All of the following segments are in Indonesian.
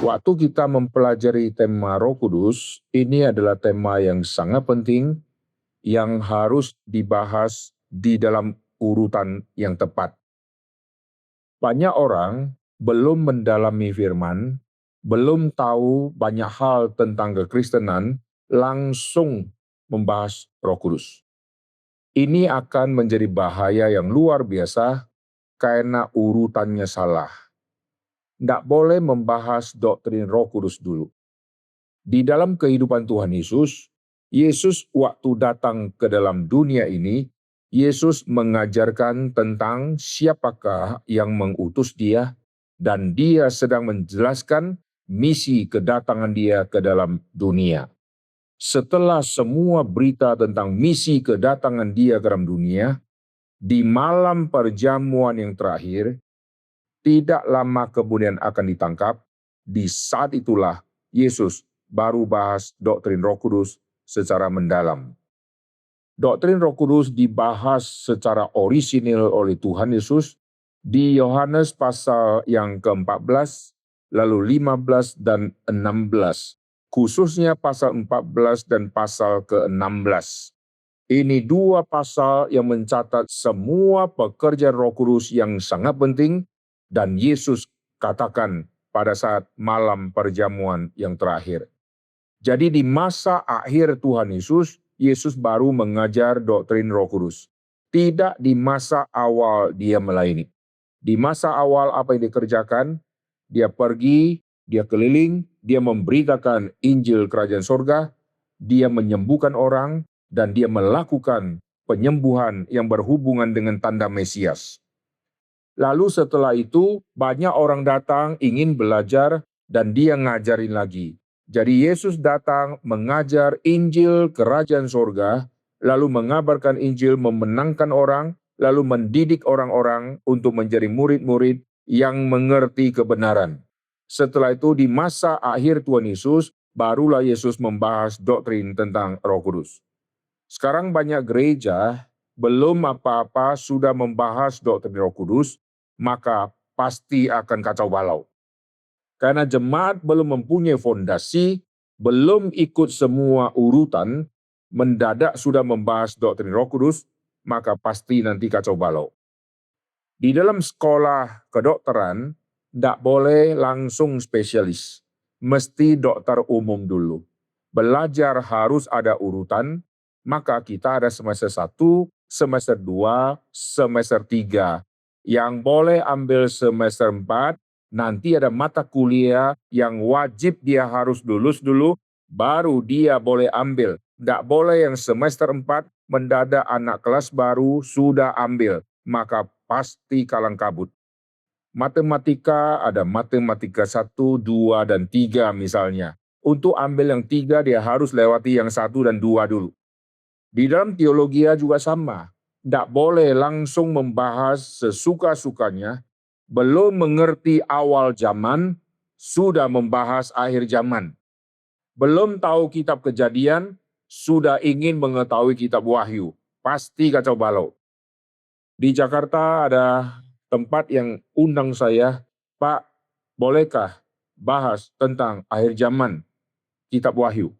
Waktu kita mempelajari tema Roh Kudus, ini adalah tema yang sangat penting yang harus dibahas di dalam urutan yang tepat. Banyak orang belum mendalami firman, belum tahu banyak hal tentang kekristenan, langsung membahas Roh Kudus. Ini akan menjadi bahaya yang luar biasa karena urutannya salah. Tidak boleh membahas doktrin Roh Kudus dulu. Di dalam kehidupan Tuhan Yesus waktu datang ke dalam dunia ini, Yesus mengajarkan tentang siapakah yang mengutus dia, dan dia sedang menjelaskan misi kedatangan dia ke dalam dunia. Setelah semua berita tentang misi kedatangan dia ke dalam dunia, di malam perjamuan yang terakhir, tidak lama kemudian akan ditangkap. Di saat itulah Yesus baru bahas doktrin Roh Kudus secara mendalam. Doktrin Roh Kudus dibahas secara orisinil oleh Tuhan Yesus di Yohanes pasal yang ke-14, lalu 15 dan 16. Khususnya pasal 14 dan pasal ke-16. Ini dua pasal yang mencatat semua pekerjaan Roh Kudus yang sangat penting dan Yesus katakan pada saat malam perjamuan yang terakhir. Jadi di masa akhir Tuhan Yesus baru mengajar doktrin Roh Kudus. Tidak di masa awal dia melayani. Di masa awal apa yang dikerjakan? Dia pergi, dia keliling, dia memberitakan Injil Kerajaan Sorga, dia menyembuhkan orang, dan dia melakukan penyembuhan yang berhubungan dengan tanda Mesias. Lalu setelah itu banyak orang datang ingin belajar dan dia ngajarin lagi. Jadi Yesus datang mengajar Injil Kerajaan Sorga, lalu mengabarkan Injil, memenangkan orang, lalu mendidik orang-orang untuk menjadi murid-murid yang mengerti kebenaran. Setelah itu di masa akhir Tuhan Yesus, barulah Yesus membahas doktrin tentang Roh Kudus. Sekarang banyak gereja belum apa-apa sudah membahas doktrin Roh Kudus, maka pasti akan kacau balau. Karena jemaat belum mempunyai fondasi, belum ikut semua urutan, mendadak sudah membahas doktrin Roh Kudus, maka pasti nanti kacau balau. Di dalam sekolah kedokteran, tidak boleh langsung spesialis, mesti dokter umum dulu. Belajar harus ada urutan, maka kita ada semester 1, semester 2, semester 3. Yang boleh ambil semester 4, nanti ada mata kuliah yang wajib dia harus lulus dulu, baru dia boleh ambil. Tidak boleh yang semester 4, mendadak anak kelas baru sudah ambil, maka pasti kalang kabut. Matematika ada matematika 1, 2, dan 3 misalnya. Untuk ambil yang 3 dia harus lewati yang 1 dan 2 dulu. Di dalam teologi juga sama. Tidak boleh langsung membahas sesuka-sukanya, belum mengerti awal zaman, sudah membahas akhir zaman. Belum tahu kitab Kejadian, sudah ingin mengetahui kitab Wahyu. Pasti kacau balau. Di Jakarta ada tempat yang undang saya, Pak, bolehkah bahas tentang akhir zaman, kitab Wahyu?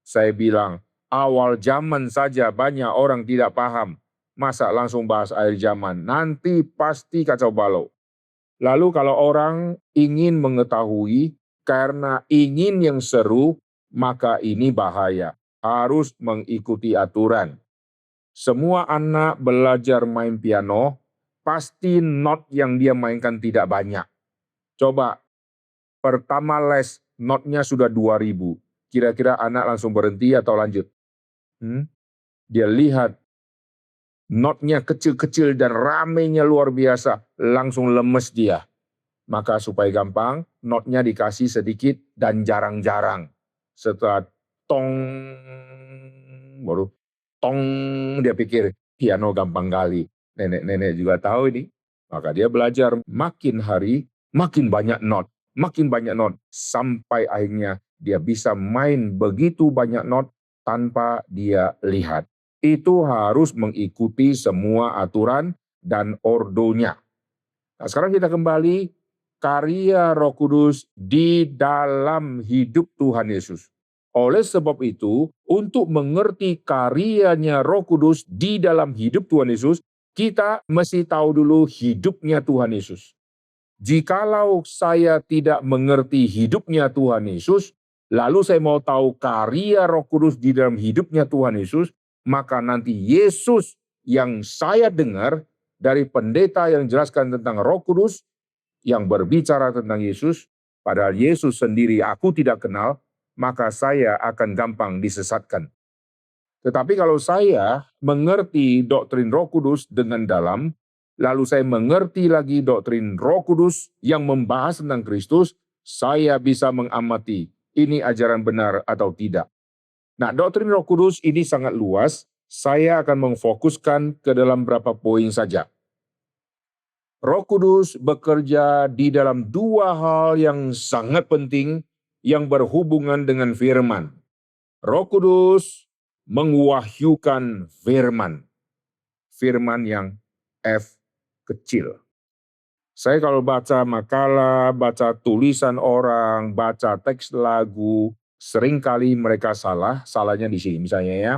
Saya bilang, awal zaman saja banyak orang tidak paham. Masa langsung bahas akhir zaman? Nanti pasti kacau balau. Lalu kalau orang ingin mengetahui karena ingin yang seru, maka ini bahaya. Harus mengikuti aturan. Semua anak belajar main piano, pasti not yang dia mainkan tidak banyak. Coba, pertama les, notnya sudah 2.000. Kira-kira anak langsung berhenti atau lanjut? Dia lihat notnya kecil-kecil dan ramenya luar biasa, langsung lemes dia. Maka supaya gampang, notnya dikasih sedikit dan jarang-jarang. Setelah tong, baru tong, dia pikir piano gampang kali. Nenek-nenek juga tahu ini. Maka dia belajar makin hari, makin banyak not, sampai akhirnya dia bisa main begitu banyak not tanpa dia lihat. Itu harus mengikuti semua aturan dan ordonya. Nah, sekarang kita kembali karya Roh Kudus di dalam hidup Tuhan Yesus. Oleh sebab itu, untuk mengerti karyanya Roh Kudus di dalam hidup Tuhan Yesus, kita mesti tahu dulu hidupnya Tuhan Yesus. Jikalau saya tidak mengerti hidupnya Tuhan Yesus, lalu saya mau tahu karya Roh Kudus di dalam hidupnya Tuhan Yesus, maka nanti Yesus yang saya dengar dari pendeta yang jelaskan tentang Roh Kudus, yang berbicara tentang Yesus, padahal Yesus sendiri aku tidak kenal, maka saya akan gampang disesatkan. Tetapi kalau saya mengerti doktrin Roh Kudus dengan dalam, lalu saya mengerti lagi doktrin Roh Kudus yang membahas tentang Kristus, saya bisa mengamati ini ajaran benar atau tidak. Nah, doktrin Roh Kudus ini sangat luas, saya akan memfokuskan ke dalam beberapa poin saja. Roh Kudus bekerja di dalam dua hal yang sangat penting yang berhubungan dengan firman. Roh Kudus mewahyukan firman. Firman yang F kecil. Saya kalau baca makalah, baca tulisan orang, baca teks lagu, seringkali mereka salah. Salahnya di sini misalnya ya.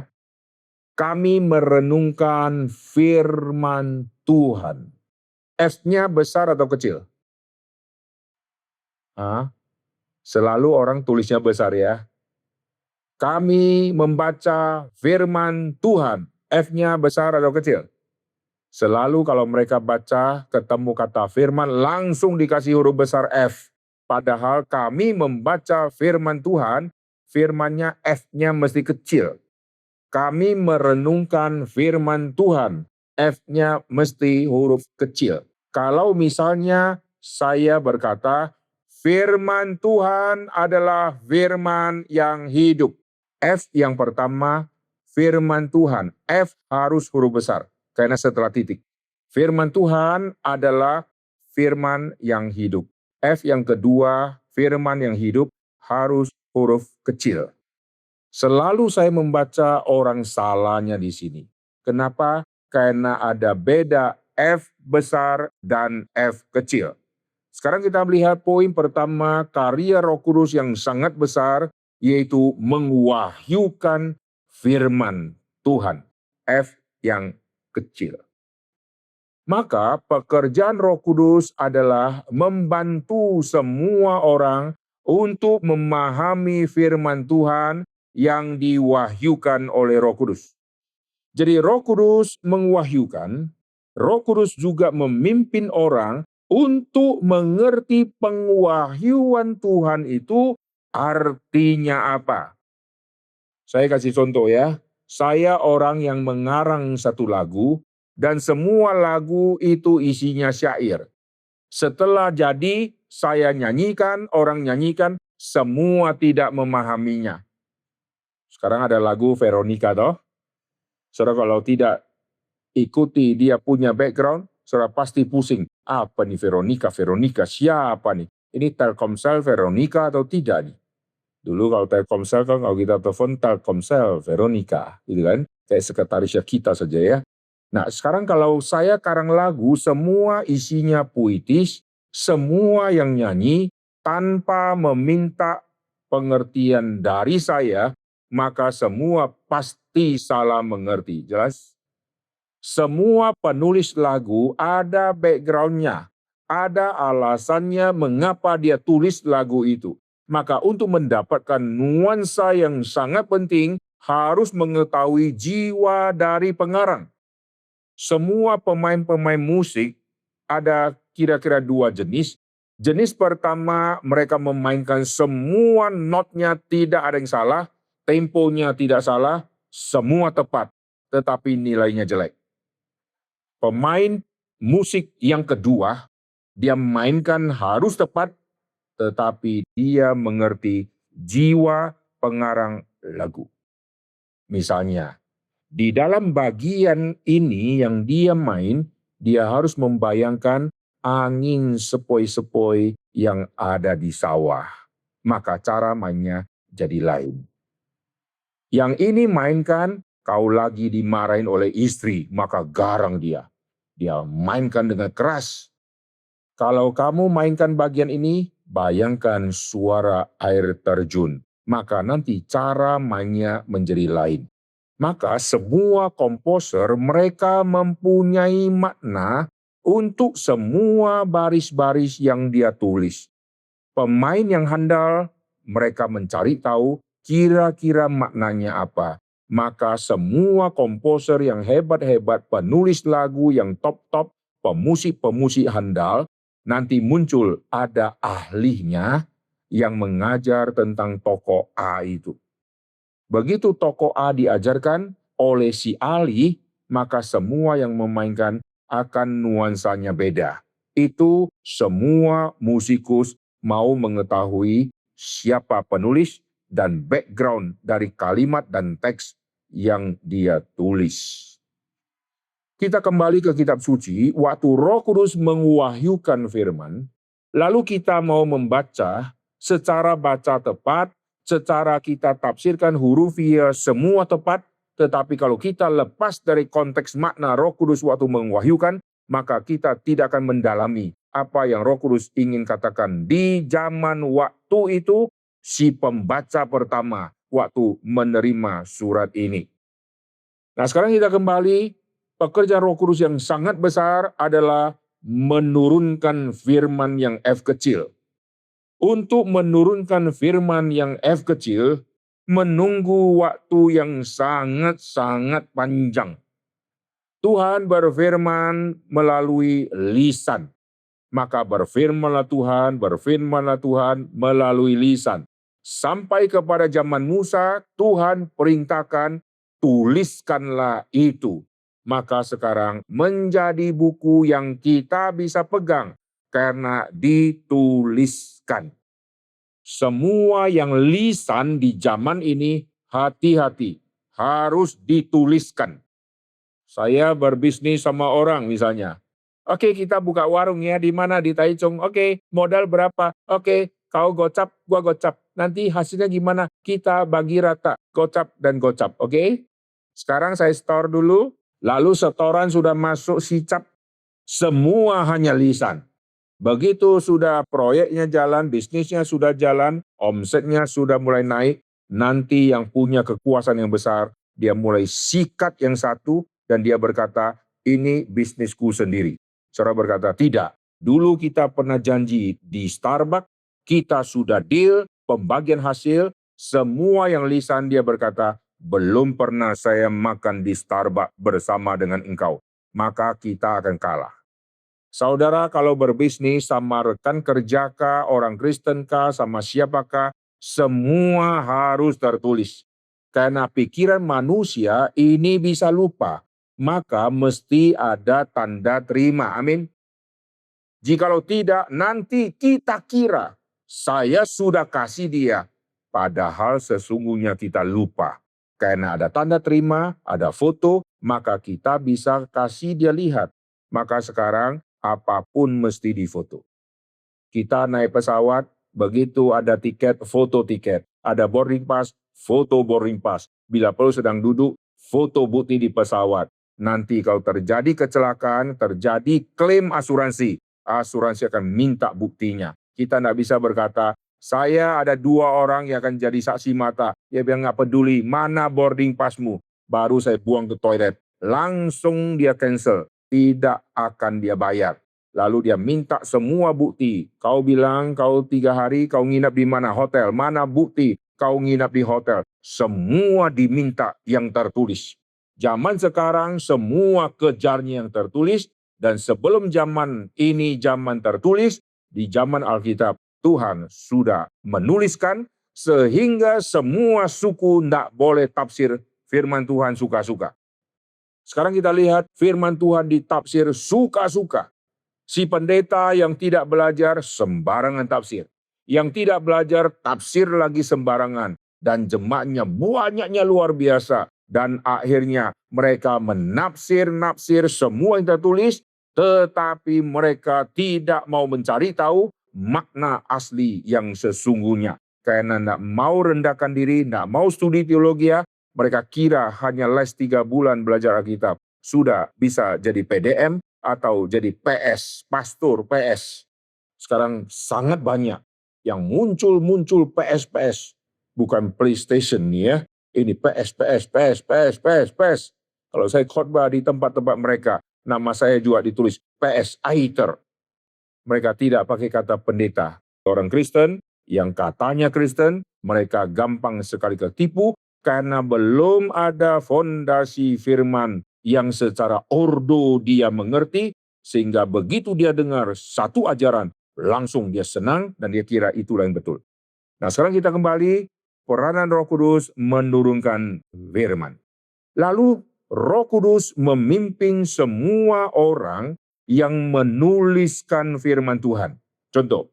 Kami merenungkan firman Tuhan. F-nya besar atau kecil? Selalu orang tulisnya besar ya. Kami membaca firman Tuhan. F-nya besar atau kecil? Selalu kalau mereka baca ketemu kata firman langsung dikasih huruf besar F. Padahal kami membaca firman Tuhan, firmannya F-nya mesti kecil. Kami merenungkan firman Tuhan, F-nya mesti huruf kecil. Kalau misalnya saya berkata, firman Tuhan adalah firman yang hidup. F yang pertama, firman Tuhan. F harus huruf besar, karena setelah titik. Firman Tuhan adalah firman yang hidup. F yang kedua, firman yang hidup harus huruf kecil. Selalu saya membaca orang salahnya di sini. Kenapa? Karena ada beda F besar dan F kecil. Sekarang kita melihat poin pertama, karya Roh Kudus yang sangat besar, yaitu mewahyukan firman Tuhan. F yang kecil. Maka pekerjaan Roh Kudus adalah membantu semua orang untuk memahami firman Tuhan yang diwahyukan oleh Roh Kudus. Jadi Roh Kudus mewahyukan, Roh Kudus juga memimpin orang untuk mengerti pengwahyuan Tuhan itu artinya apa. Saya kasih contoh ya, saya orang yang mengarang satu lagu dan semua lagu itu isinya syair. Setelah jadi, saya nyanyikan, orang nyanyikan, semua tidak memahaminya. Sekarang ada lagu Veronica toh. Saudara kalau tidak ikuti dia punya background, saudara pasti pusing. Apa nih Veronica? Veronica siapa nih? Ini Telkomsel Veronica atau tidak nih? Dulu kalau Telkomsel kan kalau kita telepon Telkomsel Veronica, gitu kan? Kayak sekretarisnya kita saja ya. Nah sekarang kalau saya karang lagu, semua isinya puitis, semua yang nyanyi tanpa meminta pengertian dari saya, maka semua pasti salah mengerti. Jelas? Semua penulis lagu ada background-nya, ada alasannya mengapa dia tulis lagu itu. Maka untuk mendapatkan nuansa yang sangat penting, harus mengetahui jiwa dari pengarang. Semua pemain-pemain musik ada kira-kira dua jenis. Jenis pertama, mereka memainkan semua notnya tidak ada yang salah, temponya tidak salah, semua tepat, tetapi nilainya jelek. Pemain musik yang kedua, dia mainkan harus tepat, tetapi dia mengerti jiwa pengarang lagu. Misalnya, di dalam bagian ini yang dia main, dia harus membayangkan angin sepoi-sepoi yang ada di sawah. Maka cara mainnya jadi lain. Yang ini mainkan, kau lagi dimarahin oleh istri, maka garang dia. Dia mainkan dengan keras. Kalau kamu mainkan bagian ini, bayangkan suara air terjun. Maka nanti cara mainnya menjadi lain. Maka semua komposer mereka mempunyai makna untuk semua baris-baris yang dia tulis. Pemain yang handal, mereka mencari tahu kira-kira maknanya apa. Maka semua komposer yang hebat-hebat, penulis lagu yang top-top, pemusik-pemusik handal, nanti muncul ada ahlinya yang mengajar tentang tokoh A itu. Begitu tokoh A diajarkan oleh si ahli, maka semua yang memainkan akan nuansanya beda. Itu semua musikus mau mengetahui siapa penulis dan background dari kalimat dan teks yang dia tulis. Kita kembali ke kitab suci, waktu Roh Kudus mewahyukan firman, lalu kita mau membaca secara baca tepat, secara kita tafsirkan hurufiah semua tepat, tetapi kalau kita lepas dari konteks makna Roh Kudus waktu mewahyukan, maka kita tidak akan mendalami apa yang Roh Kudus ingin katakan. Di zaman waktu itu, si pembaca pertama waktu menerima surat ini. Nah, sekarang kita kembali, pekerjaan Roh Kudus yang sangat besar adalah menurunkan firman yang F kecil. Untuk menurunkan firman yang F kecil, menunggu waktu yang sangat-sangat panjang. Tuhan berfirman melalui lisan. Maka berfirmanlah Tuhan melalui lisan. Sampai kepada zaman Musa, Tuhan perintahkan, tuliskanlah itu. Maka sekarang menjadi buku yang kita bisa pegang karena dituliskan. Semua yang lisan di zaman ini hati-hati, harus dituliskan. Saya berbisnis sama orang misalnya. Oke, kita buka warung ya, di mana? Di Taichung. Oke, modal berapa? Oke, kau gocap, gua gocap. Nanti hasilnya gimana? Kita bagi rata, gocap dan gocap. Oke? Sekarang saya store dulu, lalu setoran sudah masuk sicap, semua hanya lisan. Begitu sudah proyeknya jalan, bisnisnya sudah jalan, omsetnya sudah mulai naik, nanti yang punya kekuasaan yang besar, dia mulai sikat yang satu, dan dia berkata, ini bisnisku sendiri. Saudara berkata, tidak. Dulu kita pernah janji di Starbucks, kita sudah deal, pembagian hasil, semua yang lisan dia berkata, belum pernah saya makan di Starbucks bersama dengan engkau. Maka kita akan kalah. Saudara kalau berbisnis sama rekan kerja kah, orang Kristen kah, sama siapakah, semua harus tertulis. Karena pikiran manusia ini bisa lupa, maka mesti ada tanda terima. Amin. Jikalau tidak, nanti kita kira saya sudah kasih dia, padahal sesungguhnya kita lupa. Karena ada tanda terima, ada foto, maka kita bisa kasih dia lihat. Maka sekarang apapun mesti difoto. Kita naik pesawat, begitu ada tiket, foto tiket. Ada boarding pass, foto boarding pass. Bila perlu sedang duduk, foto bukti di pesawat. Nanti kalau terjadi kecelakaan, terjadi klaim asuransi, asuransi akan minta buktinya. Kita tidak bisa berkata, saya ada 2 orang yang akan jadi saksi mata. Dia bilang nggak peduli, mana boarding passmu? Baru saya buang ke toilet. Langsung dia cancel. Tidak akan dia bayar. Lalu dia minta semua bukti. Kau bilang kau 3 hari kau nginap di mana? Hotel. Mana bukti kau nginap di hotel? Semua diminta yang tertulis. Zaman sekarang semua kejarnya yang tertulis. Dan sebelum zaman ini zaman tertulis, di zaman Alkitab Tuhan sudah menuliskan sehingga semua suku tidak boleh tafsir firman Tuhan suka-suka. Sekarang kita lihat firman Tuhan ditafsir suka-suka. Si pendeta yang tidak belajar sembarangan tafsir. Yang tidak belajar tafsir lagi sembarangan. Dan jemaatnya banyaknya luar biasa. Dan akhirnya mereka menafsir-nafsir semua yang tertulis. Tetapi mereka tidak mau mencari tahu makna asli yang sesungguhnya. Karena tidak mau rendahkan diri, tidak mau studi teologi, mereka kira hanya les 3 bulan belajar Alkitab. Sudah bisa jadi PDM atau jadi PS, pastor PS. Sekarang sangat banyak yang muncul PS. Bukan PlayStation nih ya. Ini PS. Kalau saya khotbah di tempat-tempat mereka, nama saya juga ditulis PS Aiter. Mereka tidak pakai kata pendeta. Orang Kristen yang katanya Kristen, mereka gampang sekali ketipu karena belum ada fondasi firman yang secara ordo dia mengerti, sehingga begitu dia dengar satu ajaran, langsung dia senang dan dia kira itulah yang betul. Nah, sekarang kita kembali, peranan Roh Kudus menurunkan firman. Lalu Roh Kudus memimpin semua orang yang menuliskan firman Tuhan. Contoh,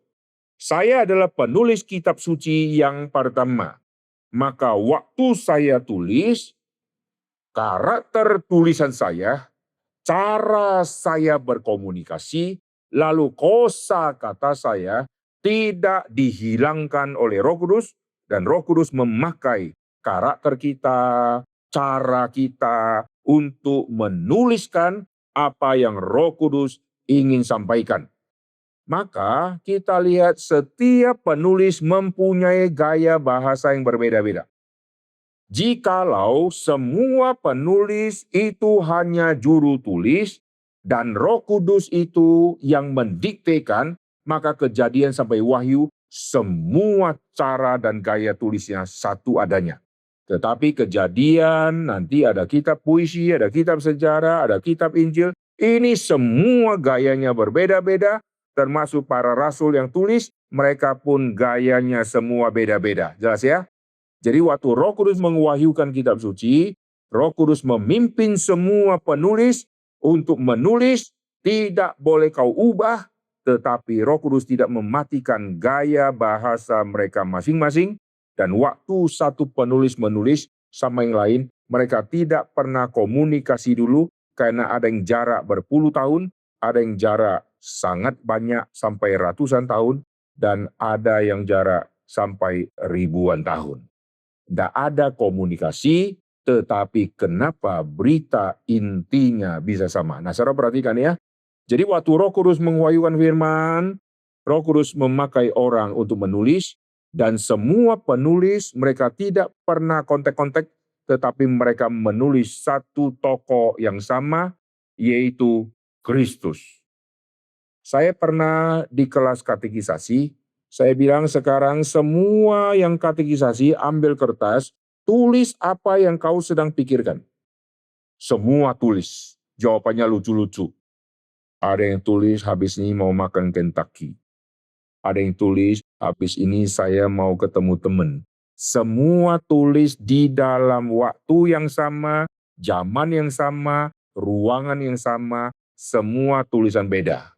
saya adalah penulis kitab suci yang pertama. Maka waktu saya tulis, karakter tulisan saya, cara saya berkomunikasi, lalu kosakata saya tidak dihilangkan oleh Roh Kudus, dan Roh Kudus memakai karakter kita, cara kita untuk menuliskan apa yang Roh Kudus ingin sampaikan. Maka kita lihat setiap penulis mempunyai gaya bahasa yang berbeda-beda. Jikalau semua penulis itu hanya juru tulis dan Roh Kudus itu yang mendiktekan, maka Kejadian sampai Wahyu semua cara dan gaya tulisnya satu adanya. Tetapi Kejadian, nanti ada kitab puisi, ada kitab sejarah, ada kitab Injil, ini semua gayanya berbeda-beda, termasuk para rasul yang tulis, mereka pun gayanya semua beda-beda. Jelas ya? Jadi waktu Roh Kudus mewahyukan kitab suci, Roh Kudus memimpin semua penulis untuk menulis, tidak boleh kau ubah, tetapi Roh Kudus tidak mematikan gaya bahasa mereka masing-masing, dan waktu satu penulis menulis sama yang lain, mereka tidak pernah komunikasi dulu, karena ada yang jarak berpuluh tahun, ada yang jarak sangat banyak sampai ratusan tahun, dan ada yang jarak sampai ribuan tahun. Tidak ada komunikasi, tetapi kenapa berita intinya bisa sama? Nah, saudara perhatikan ya. Jadi waktu Roh Kudus mewahyukan firman, Roh Kudus memakai orang untuk menulis, dan semua penulis mereka tidak pernah kontak-kontak, tetapi mereka menulis satu tokoh yang sama, yaitu Kristus. Saya pernah di kelas katekisasi, saya bilang sekarang semua yang katekisasi ambil kertas, tulis apa yang kau sedang pikirkan. Semua tulis, jawabannya lucu-lucu. Ada yang tulis habis ini mau makan Kentucky. Ada yang tulis habis ini saya mau ketemu teman. Semua tulis di dalam waktu yang sama, zaman yang sama, ruangan yang sama, semua tulisan beda.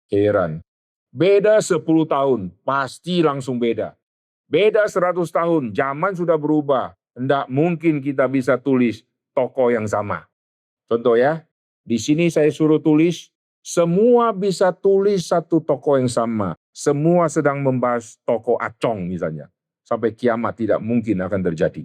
Heran. Beda 10 tahun, pasti langsung beda. Beda 100 tahun, zaman sudah berubah. Tidak mungkin kita bisa tulis tokoh yang sama. Contoh ya, di sini saya suruh tulis, semua bisa tulis satu tokoh yang sama. Semua sedang membahas tokoh Acong misalnya. Sampai kiamat tidak mungkin akan terjadi.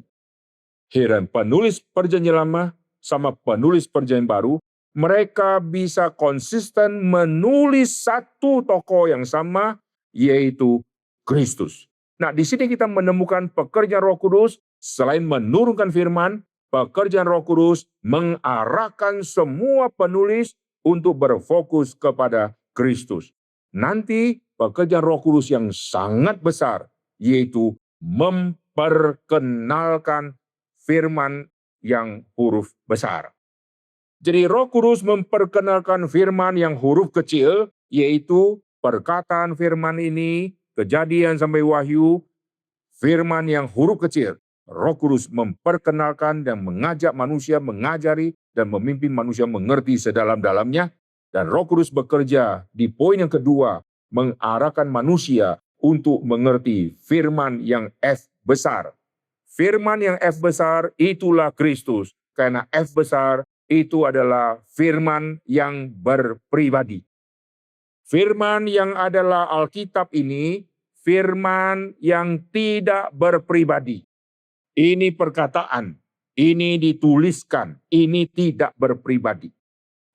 Heran, penulis Perjanjian Lama sama penulis Perjanjian Baru, mereka bisa konsisten menulis satu tokoh yang sama, yaitu Kristus. Nah, di sini kita menemukan pekerjaan Roh Kudus, selain menurunkan firman, pekerjaan Roh Kudus mengarahkan semua penulis untuk berfokus kepada Kristus. Nanti pekerjaan Roh Kudus yang sangat besar, yaitu memperkenalkan firman yang huruf besar. Jadi Roh Kudus memperkenalkan firman yang huruf kecil, yaitu perkataan firman ini, Kejadian sampai Wahyu, firman yang huruf kecil. Roh Kudus memperkenalkan dan mengajak manusia, mengajari dan memimpin manusia mengerti sedalam-dalamnya. Dan Roh Kudus bekerja di poin yang kedua, mengarahkan manusia untuk mengerti firman yang F besar. Firman yang F besar itulah Kristus, karena F besar itu adalah firman yang berpribadi. Firman yang adalah Alkitab ini, firman yang tidak berpribadi. Ini perkataan, ini dituliskan, ini tidak berpribadi.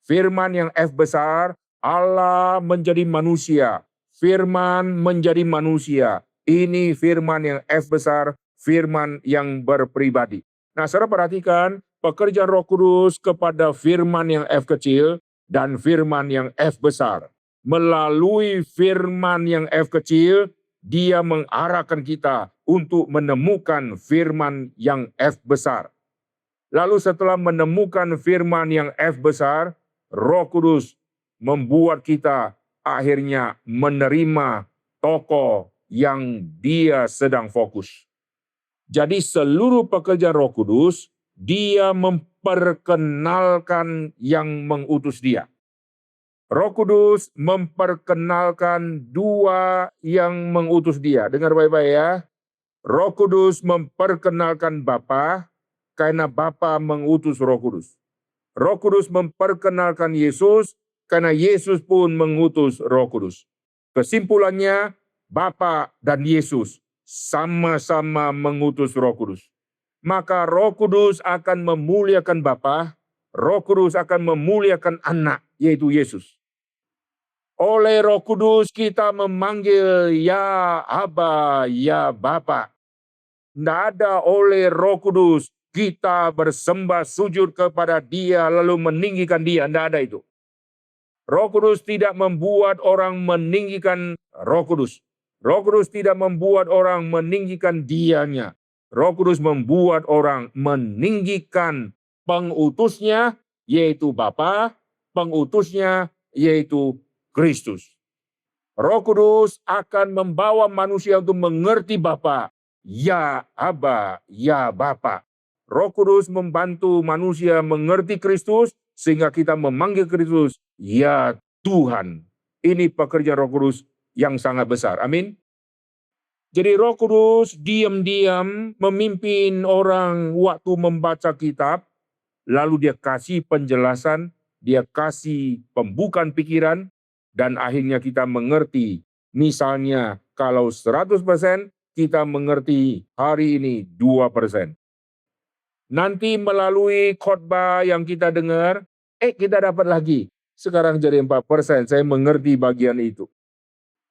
Firman yang F besar, Allah menjadi manusia, Firman menjadi manusia. Ini firman yang F besar, firman yang berpribadi. Nah, saudara perhatikan pekerjaan Roh Kudus kepada firman yang F kecil dan firman yang F besar. Melalui firman yang F kecil, dia mengarahkan kita untuk menemukan firman yang F besar. Lalu setelah menemukan firman yang F besar, Roh Kudus membuat kita akhirnya menerima tokoh yang dia sedang fokus. Jadi seluruh pekerjaan Roh Kudus, dia memperkenalkan yang mengutus dia. Roh Kudus memperkenalkan dua yang mengutus dia. Dengar baik-baik ya. Roh Kudus memperkenalkan Bapa karena Bapa mengutus Roh Kudus. Roh Kudus memperkenalkan Yesus karena Yesus pun mengutus Roh Kudus. Kesimpulannya, Bapa dan Yesus sama-sama mengutus Roh Kudus. Maka Roh Kudus akan memuliakan Bapa, Roh Kudus akan memuliakan Anak, yaitu Yesus. Oleh Roh Kudus kita memanggil ya Aba, ya Bapa. Tidak ada oleh Roh Kudus kita bersembah sujud kepada Dia lalu meninggikan Dia. Tidak ada itu. Roh Kudus tidak membuat orang meninggikan Roh Kudus. Roh Kudus tidak membuat orang meninggikan Dianya. Roh Kudus membuat orang meninggikan pengutusnya, yaitu Bapa, pengutusnya, yaitu Kristus. Roh Kudus akan membawa manusia untuk mengerti Bapa, ya Aba, ya Bapa. Roh Kudus membantu manusia mengerti Kristus sehingga kita memanggil Kristus, ya Tuhan. Ini pekerjaan Roh Kudus yang sangat besar. Amin. Jadi Roh Kudus diam-diam memimpin orang waktu membaca kitab, lalu dia kasih penjelasan, dia kasih pembukaan pikiran, dan akhirnya kita mengerti. Misalnya kalau 100% kita mengerti hari ini 2%. Nanti melalui khotbah yang kita dengar, kita dapat lagi. Sekarang jadi 4%, saya mengerti bagian itu.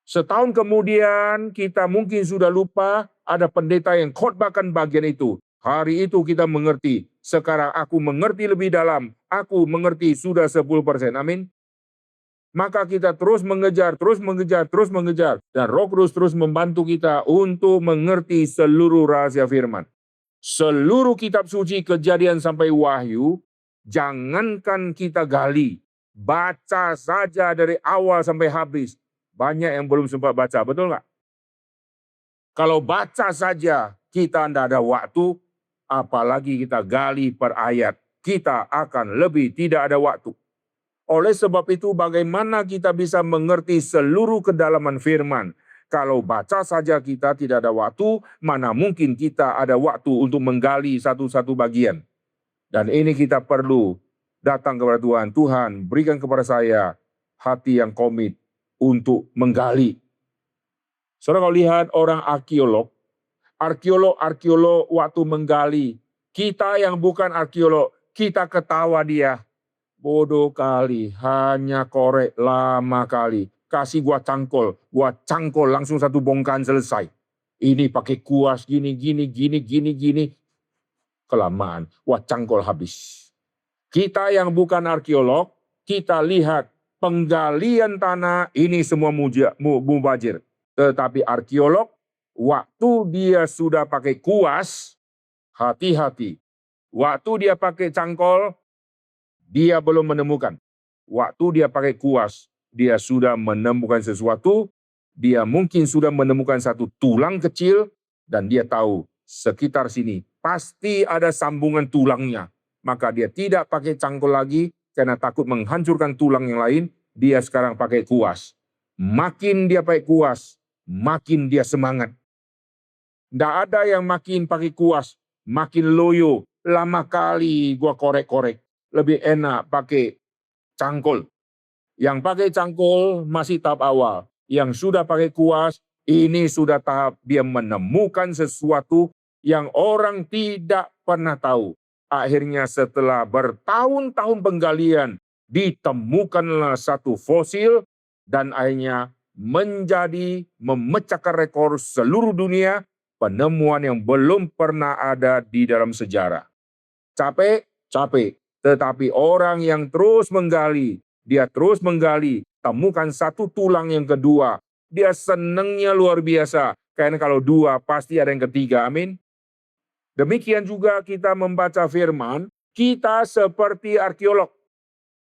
Setahun kemudian kita mungkin sudah lupa ada pendeta yang khotbahkan bagian itu. Hari itu kita mengerti. Sekarang aku mengerti lebih dalam. Aku mengerti sudah 10%. Amin. Maka kita terus mengejar. Dan Roh Kudus terus membantu kita untuk mengerti seluruh rahasia firman. Seluruh kitab suci Kejadian sampai Wahyu, jangankan kita gali. Baca saja dari awal sampai habis. Banyak yang belum sempat baca, betul nggak? Kalau baca saja kita tidak ada waktu, apalagi kita gali per ayat. Kita akan lebih tidak ada waktu. Oleh sebab itu bagaimana kita bisa mengerti seluruh kedalaman firman? Kalau baca saja kita tidak ada waktu, mana mungkin kita ada waktu untuk menggali satu-satu bagian. Dan ini kita perlu datang kepada Tuhan. Tuhan, berikan kepada saya hati yang komit untuk menggali. Saudara kalau lihat orang arkeolog waktu menggali, kita yang bukan arkeolog, kita ketawa dia. Bodoh kali, hanya korek lama kali. Kasih gua cangkol langsung satu bongkahan selesai. Ini pakai kuas gini. Kelamaan, cangkol habis. Kita yang bukan arkeolog, kita lihat penggalian tanah ini semua mubazir. Tetapi arkeolog, waktu dia sudah pakai kuas, hati-hati. Waktu dia pakai cangkol, dia belum menemukan. Waktu dia pakai kuas, dia sudah menemukan sesuatu. Dia mungkin sudah menemukan satu tulang kecil, dan dia tahu sekitar sini pasti ada sambungan tulangnya. Maka dia tidak pakai cangkol lagi, karena takut menghancurkan tulang yang lain. Dia sekarang pakai kuas. Makin dia pakai kuas, makin dia semangat. Tidak ada yang makin pakai kuas, makin loyo. Lama kali gua korek-korek. Lebih enak pakai cangkol. Yang pakai cangkol masih tahap awal. Yang sudah pakai kuas, ini sudah tahap dia menemukan sesuatu yang orang tidak pernah tahu. Akhirnya setelah bertahun-tahun penggalian, ditemukanlah satu fosil, dan akhirnya menjadi memecahkan rekor seluruh dunia, penemuan yang belum pernah ada di dalam sejarah. Capek? Capek. Tetapi orang yang terus menggali, dia terus menggali, temukan satu tulang yang kedua, dia senangnya luar biasa. Karena kalau dua, pasti ada yang ketiga. Amin. Demikian juga kita membaca firman, kita seperti arkeolog.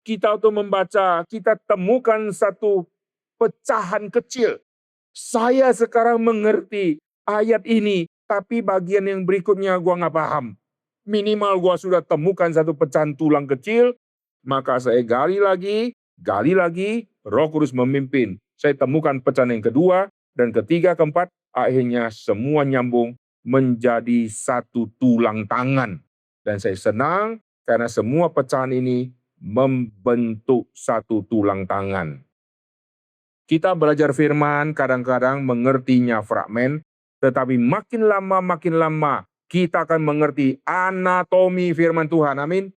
Kita untuk membaca, kita temukan satu pecahan kecil. Saya sekarang mengerti ayat ini, tapi bagian yang berikutnya gua nggak paham. Minimal gua sudah temukan satu pecahan tulang kecil, maka saya gali lagi, Roh Kudus memimpin. Saya temukan pecahan yang kedua, dan ketiga, keempat, akhirnya semua nyambung menjadi satu tulang tangan. Dan saya senang karena semua pecahan ini membentuk satu tulang tangan. Kita belajar firman kadang-kadang mengertinya fragmen, tetapi makin lama kita akan mengerti anatomi firman Tuhan. Amin.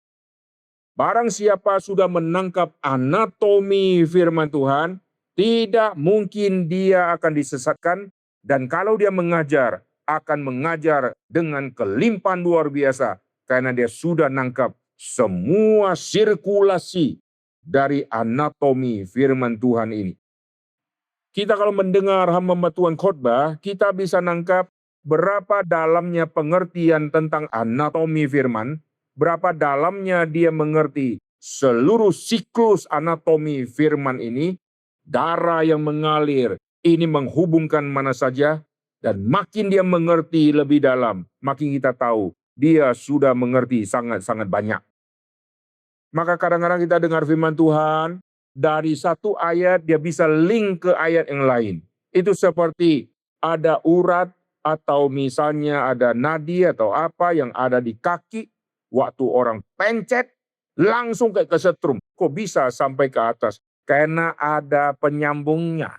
Barang siapa sudah menangkap anatomi firman Tuhan, tidak mungkin dia akan disesatkan, dan kalau dia mengajar, akan mengajar dengan kelimpahan luar biasa, karena dia sudah nangkap semua sirkulasi dari anatomi firman Tuhan ini. Kita kalau mendengar hamba Tuhan khotbah, kita bisa nangkap berapa dalamnya pengertian tentang anatomi firman, berapa dalamnya dia mengerti seluruh siklus anatomi firman ini, darah yang mengalir, ini menghubungkan mana saja, dan makin dia mengerti lebih dalam, makin kita tahu dia sudah mengerti sangat-sangat banyak. Maka kadang-kadang kita dengar firman Tuhan, dari satu ayat dia bisa link ke ayat yang lain. Itu seperti ada urat atau misalnya ada nadi atau apa yang ada di kaki, waktu orang pencet, langsung kayak kesetrum. Kok bisa sampai ke atas? Karena ada penyambungnya.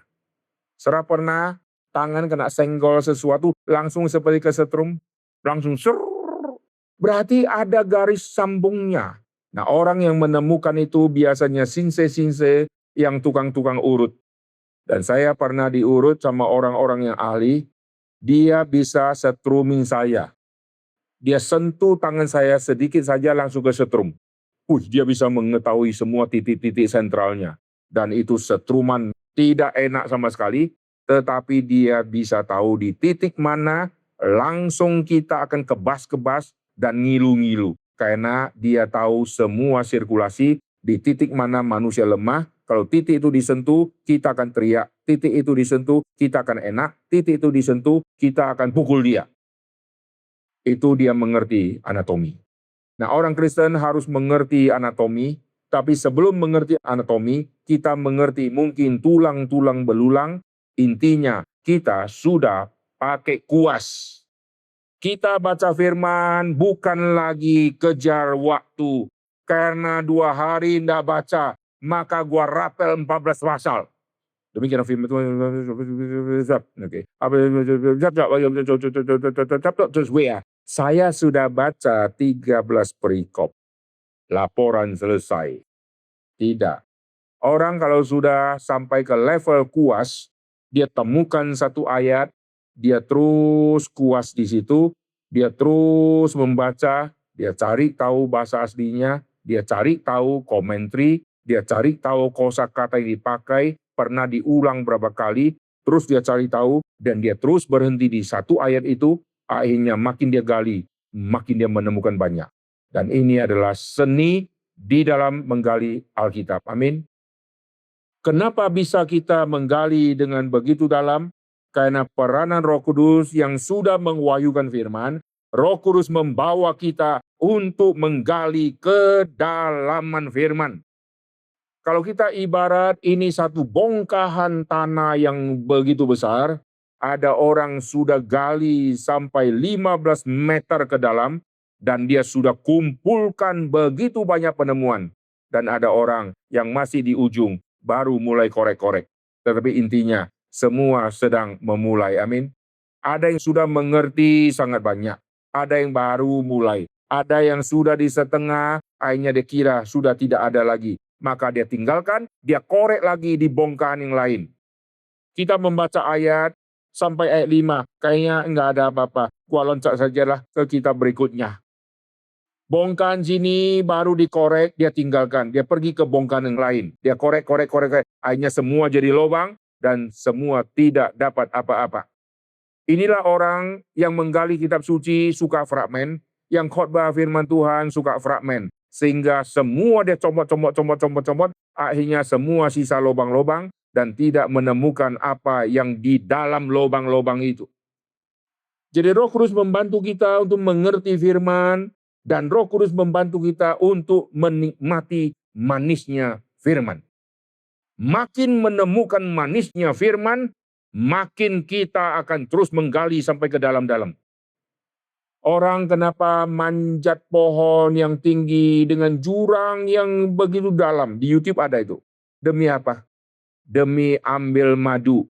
Serah pernah tangan kena senggol sesuatu, langsung seperti kesetrum, langsung ser. Berarti ada garis sambungnya. Nah, orang yang menemukan itu biasanya sinse-sinse yang tukang-tukang urut. Dan saya pernah diurut sama orang-orang yang ahli, dia bisa setruming saya. Dia sentuh tangan saya sedikit saja langsung ke setrum. Dia bisa mengetahui semua titik-titik sentralnya. Dan itu setruman tidak enak sama sekali, tetapi dia bisa tahu di titik mana langsung kita akan kebas-kebas dan ngilu-ngilu. Karena dia tahu semua sirkulasi di titik mana manusia lemah. Kalau titik itu disentuh, kita akan teriak. Titik itu disentuh, kita akan enak. Titik itu disentuh, kita akan pukul dia. Itu dia mengerti anatomi. Nah, orang Kristen harus mengerti anatomi, tapi sebelum mengerti anatomi, kita mengerti mungkin tulang-tulang belulang. Intinya, kita sudah pakai kuas. Kita baca firman bukan lagi kejar waktu. Karena 2 hari tidak baca, maka gua rapel 14 pasal. Demikian firman Tuhan. Saya sudah baca 13 perikop. Laporan selesai. Tidak. Orang kalau sudah sampai ke level kuas, dia temukan satu ayat, dia terus kuas di situ, dia terus membaca, dia cari tahu bahasa aslinya, dia cari tahu komentari, dia cari tahu kosakata yang dipakai, pernah diulang berapa kali, terus dia cari tahu, dan dia terus berhenti di satu ayat itu, akhirnya makin dia gali, makin dia menemukan banyak. Dan ini adalah seni di dalam menggali Alkitab. Amin. Kenapa bisa kita menggali dengan begitu dalam? Karena peranan Roh Kudus yang sudah menguayukan firman, Roh Kudus membawa kita untuk menggali kedalaman firman. Kalau kita ibarat ini satu bongkahan tanah yang begitu besar, ada orang sudah gali sampai 15 meter ke dalam, dan dia sudah kumpulkan begitu banyak penemuan. Dan ada orang yang masih di ujung, baru mulai korek-korek. Tetapi intinya, semua sedang memulai. Amin. Ada yang sudah mengerti sangat banyak. Ada yang baru mulai. Ada yang sudah di setengah, akhirnya dia kira sudah tidak ada lagi. Maka dia tinggalkan, dia korek lagi di bongkahan yang lain. Kita membaca ayat sampai ayat 5, kayaknya enggak ada apa-apa. Gua loncat sajalah ke kitab berikutnya. Bongkahan sini baru dikorek, dia tinggalkan. Dia pergi ke bongkahan yang lain. Dia korek. Akhirnya semua jadi lubang dan semua tidak dapat apa-apa. Inilah orang yang menggali kitab suci suka fragmen, yang khotbah firman Tuhan suka fragmen. Sehingga semua dia comot, akhirnya semua sisa lubang-lubang dan tidak menemukan apa yang di dalam lubang-lubang itu. Jadi Roh Kudus membantu kita untuk mengerti firman, dan Roh Kudus membantu kita untuk menikmati manisnya firman. Makin menemukan manisnya firman, makin kita akan terus menggali sampai ke dalam-dalam. Orang kenapa manjat pohon yang tinggi dengan jurang yang begitu dalam? Di YouTube ada itu. Demi apa? Demi ambil madu.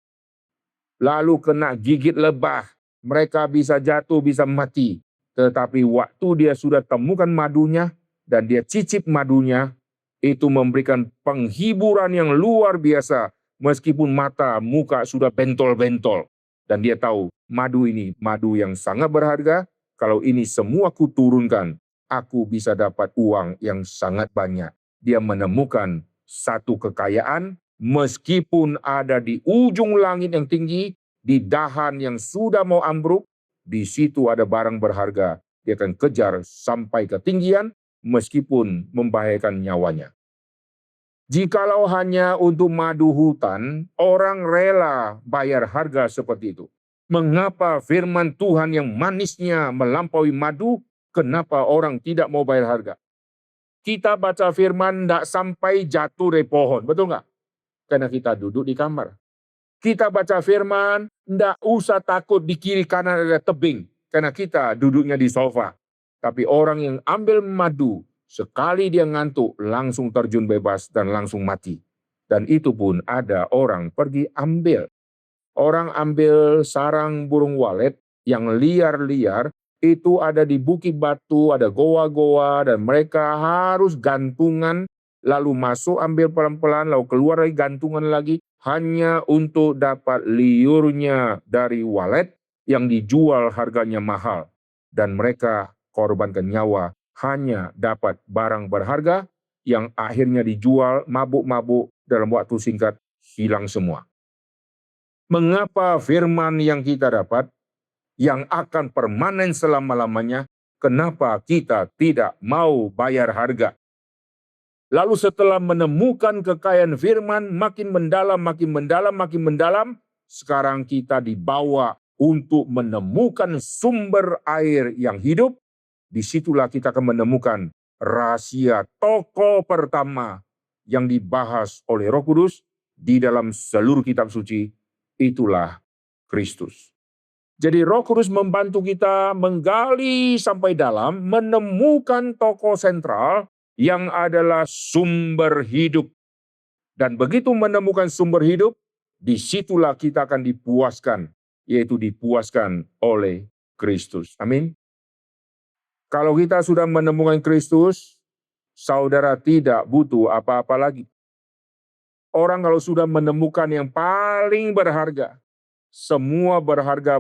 Lalu kena gigit lebah. Mereka bisa jatuh, bisa mati. Tetapi waktu dia sudah temukan madunya dan dia cicip madunya, itu memberikan penghiburan yang luar biasa. Meskipun mata, muka sudah bentol-bentol. Dan dia tahu madu ini madu yang sangat berharga. Kalau ini semua kuturunkan, aku bisa dapat uang yang sangat banyak. Dia menemukan satu kekayaan meskipun ada di ujung langit yang tinggi, di dahan yang sudah mau ambruk, di situ ada barang berharga. Dia akan kejar sampai ketinggian meskipun membahayakan nyawanya. Jikalau hanya untuk madu hutan, orang rela bayar harga seperti itu. Mengapa firman Tuhan yang manisnya melampaui madu, kenapa orang tidak mau bayar harga? Kita baca firman tidak sampai jatuh dari pohon, betul nggak? Karena kita duduk di kamar. Kita baca firman, tidak usah takut di kiri kanan ada tebing, karena kita duduknya di sofa. Tapi orang yang ambil madu, sekali dia ngantuk, langsung terjun bebas dan langsung mati. Dan itu pun ada orang pergi ambil. Orang ambil sarang burung walet yang liar-liar, itu ada di bukit batu, ada goa-goa, dan mereka harus gantungan, lalu masuk ambil pelan-pelan, lalu keluar lagi gantungan lagi, hanya untuk dapat liurnya dari walet yang dijual harganya mahal. Dan mereka korbankan nyawa, hanya dapat barang berharga yang akhirnya dijual mabuk-mabuk dalam waktu singkat, hilang semua. Mengapa firman yang kita dapat, yang akan permanen selama-lamanya, kenapa kita tidak mau bayar harga? Lalu setelah menemukan kekayaan firman, makin mendalam, sekarang kita dibawa untuk menemukan sumber air yang hidup. Disitulah kita akan menemukan rahasia tokoh pertama yang dibahas oleh Roh Kudus di dalam seluruh kitab suci, itulah Kristus. Jadi Roh Kudus membantu kita menggali sampai dalam, menemukan tokoh sentral yang adalah sumber hidup. Dan begitu menemukan sumber hidup, disitulah kita akan dipuaskan, yaitu dipuaskan oleh Kristus. Amin. Kalau kita sudah menemukan Kristus, saudara tidak butuh apa-apa lagi. Orang kalau sudah menemukan yang paling berharga, semua berharga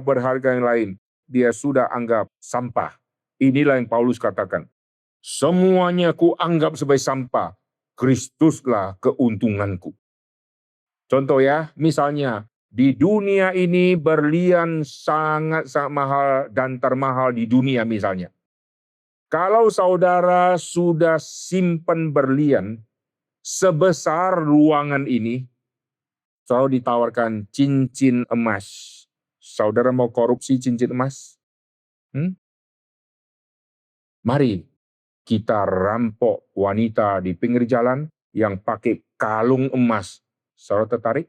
yang lain, dia sudah anggap sampah. Inilah yang Paulus katakan. Semuanya ku anggap sebagai sampah. Kristuslah keuntunganku. Contoh ya, misalnya di dunia ini berlian sangat-sangat mahal dan termahal di dunia misalnya. Kalau saudara sudah simpan berlian sebesar ruangan ini, saudara ditawarkan cincin emas. Saudara mau korupsi cincin emas? Mari kita rampok wanita di pinggir jalan yang pakai kalung emas. Saudara tertarik?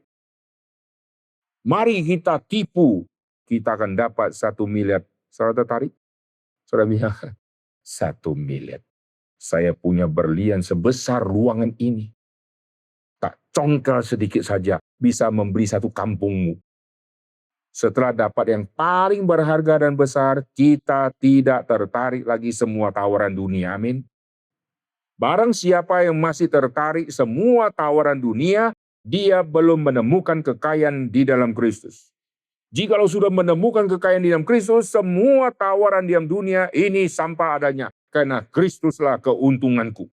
Mari kita tipu, kita akan dapat 1 miliar. Saudara tertarik? Saudara bilang, 1 miliar. Saya punya berlian sebesar ruangan ini. Tak congkel sedikit saja, bisa membeli 1 kampungmu. Setelah dapat yang paling berharga dan besar, kita tidak tertarik lagi semua tawaran dunia. Amin. Barang siapa yang masih tertarik semua tawaran dunia, dia belum menemukan kekayaan di dalam Kristus. Jikalau sudah menemukan kekayaan di dalam Kristus, semua tawaran di dalam dunia ini sampah adanya. Karena Kristuslah keuntunganku.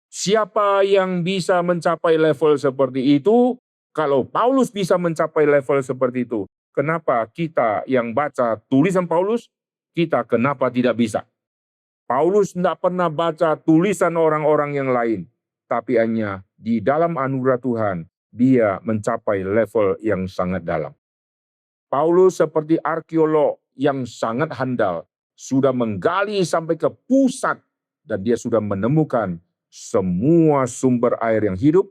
Siapa yang bisa mencapai level seperti itu? Kalau Paulus bisa mencapai level seperti itu, kenapa kita yang baca tulisan Paulus, kita kenapa tidak bisa? Paulus tidak pernah baca tulisan orang-orang yang lain, tapi hanya di dalam anugerah Tuhan, dia mencapai level yang sangat dalam. Paulus seperti arkeolog yang sangat handal, sudah menggali sampai ke pusat, dan dia sudah menemukan semua sumber air yang hidup,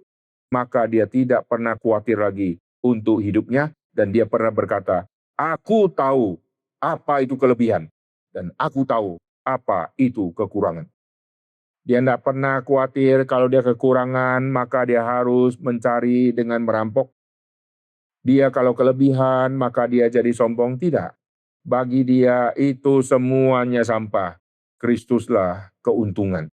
maka dia tidak pernah khawatir lagi untuk hidupnya, dan dia pernah berkata, aku tahu apa itu kelebihan, dan aku tahu apa itu kekurangan. Dia tidak pernah khawatir kalau dia kekurangan, maka dia harus mencari dengan merampok. Dia kalau kelebihan, maka dia jadi sombong. Tidak. Bagi dia itu semuanya sampah. Kristuslah keuntungan.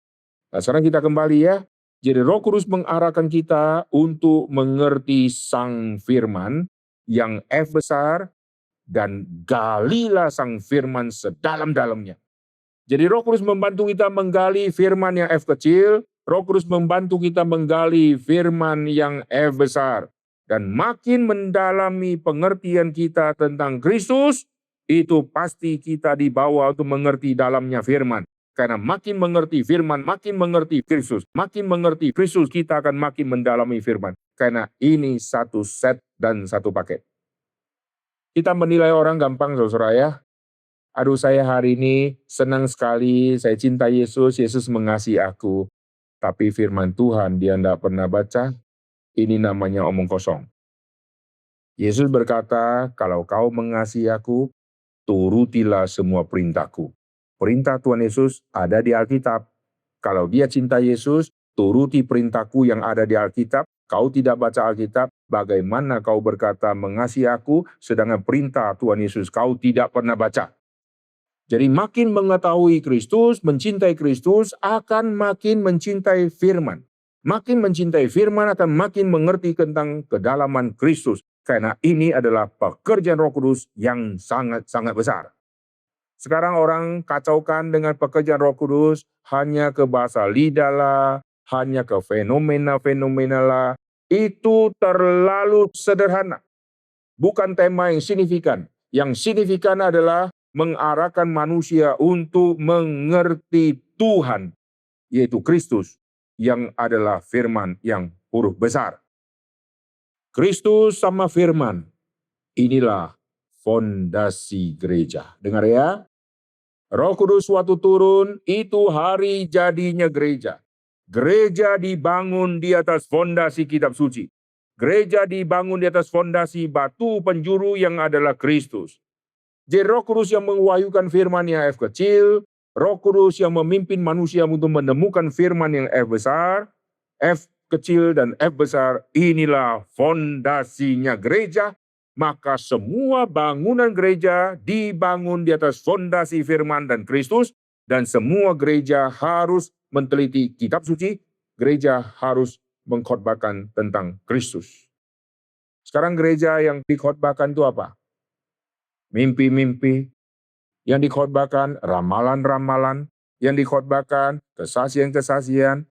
Nah, sekarang kita kembali ya. Jadi Roh Kudus mengarahkan kita untuk mengerti Sang Firman yang F besar, dan galilah Sang Firman sedalam-dalamnya. Jadi Roh Kudus membantu kita menggali firman yang F kecil, Roh Kudus membantu kita menggali firman yang F besar. Dan makin mendalami pengertian kita tentang Kristus, itu pasti kita dibawa untuk mengerti dalamnya firman. Karena makin mengerti firman, makin mengerti Kristus. Makin mengerti Kristus, kita akan makin mendalami firman. Karena ini satu set dan satu paket. Kita menilai orang gampang, saudara ya. Aduh, saya hari ini senang sekali, saya cinta Yesus, Yesus mengasihi aku. Tapi firman Tuhan dia tidak pernah baca, ini namanya omong kosong. Yesus berkata, kalau kau mengasihi aku, turutilah semua perintahku. Perintah Tuhan Yesus ada di Alkitab. Kalau dia cinta Yesus, turuti perintahku yang ada di Alkitab. Kau tidak baca Alkitab, bagaimana kau berkata mengasihi aku, sedangkan perintah Tuhan Yesus kau tidak pernah baca. Jadi makin mengetahui Kristus, mencintai Kristus, akan makin mencintai firman. Makin mencintai firman akan makin mengerti tentang kedalaman Kristus. Karena ini adalah pekerjaan Roh Kudus yang sangat-sangat besar. Sekarang orang kacaukan dengan pekerjaan Roh Kudus, hanya ke bahasa lidah lah, hanya ke fenomena-fenomena lah. Itu terlalu sederhana. Bukan tema yang signifikan. Yang signifikan adalah mengarahkan manusia untuk mengerti Tuhan, yaitu Kristus, yang adalah firman yang huruf besar. Kristus sama firman, inilah fondasi gereja. Dengar ya, Roh Kudus waktu turun, itu hari jadinya gereja. Gereja dibangun di atas fondasi kitab suci. Gereja dibangun di atas fondasi batu penjuru yang adalah Kristus. Jadi Roh Kudus yang mewahyukan firman yang F kecil, Roh Kudus yang memimpin manusia untuk menemukan firman yang F besar, F kecil dan F besar, inilah fondasinya gereja. Maka semua bangunan gereja dibangun di atas fondasi firman dan Kristus, dan semua gereja harus meneliti kitab suci, gereja harus mengkhotbahkan tentang Kristus. Sekarang gereja yang dikhotbahkan itu apa? Mimpi-mimpi, yang dikhotbahkan ramalan-ramalan, yang dikhotbahkan kesaksian-kesaksian,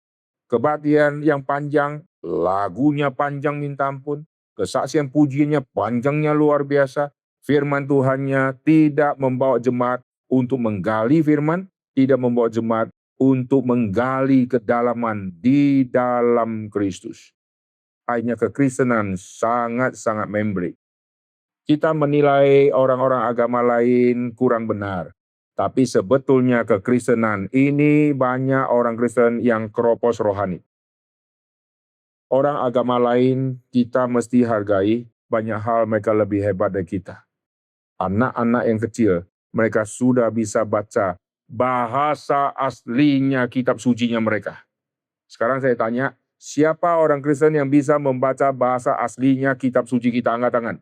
kebaktian yang panjang, lagunya panjang minta ampun, kesaksian pujiannya panjangnya luar biasa, firman Tuhannya tidak membawa jemaat untuk menggali firman, tidak membawa jemaat untuk menggali kedalaman di dalam Kristus. Hanya kekristenan sangat-sangat memberi. Kita menilai orang-orang agama lain kurang benar. Tapi sebetulnya kekristenan ini banyak orang Kristen yang keropos rohani. Orang agama lain kita mesti hargai, banyak hal mereka lebih hebat dari kita. Anak-anak yang kecil, mereka sudah bisa baca bahasa aslinya kitab sucinya mereka. Sekarang saya tanya, siapa orang Kristen yang bisa membaca bahasa aslinya kitab suci kita? Angkat tangan.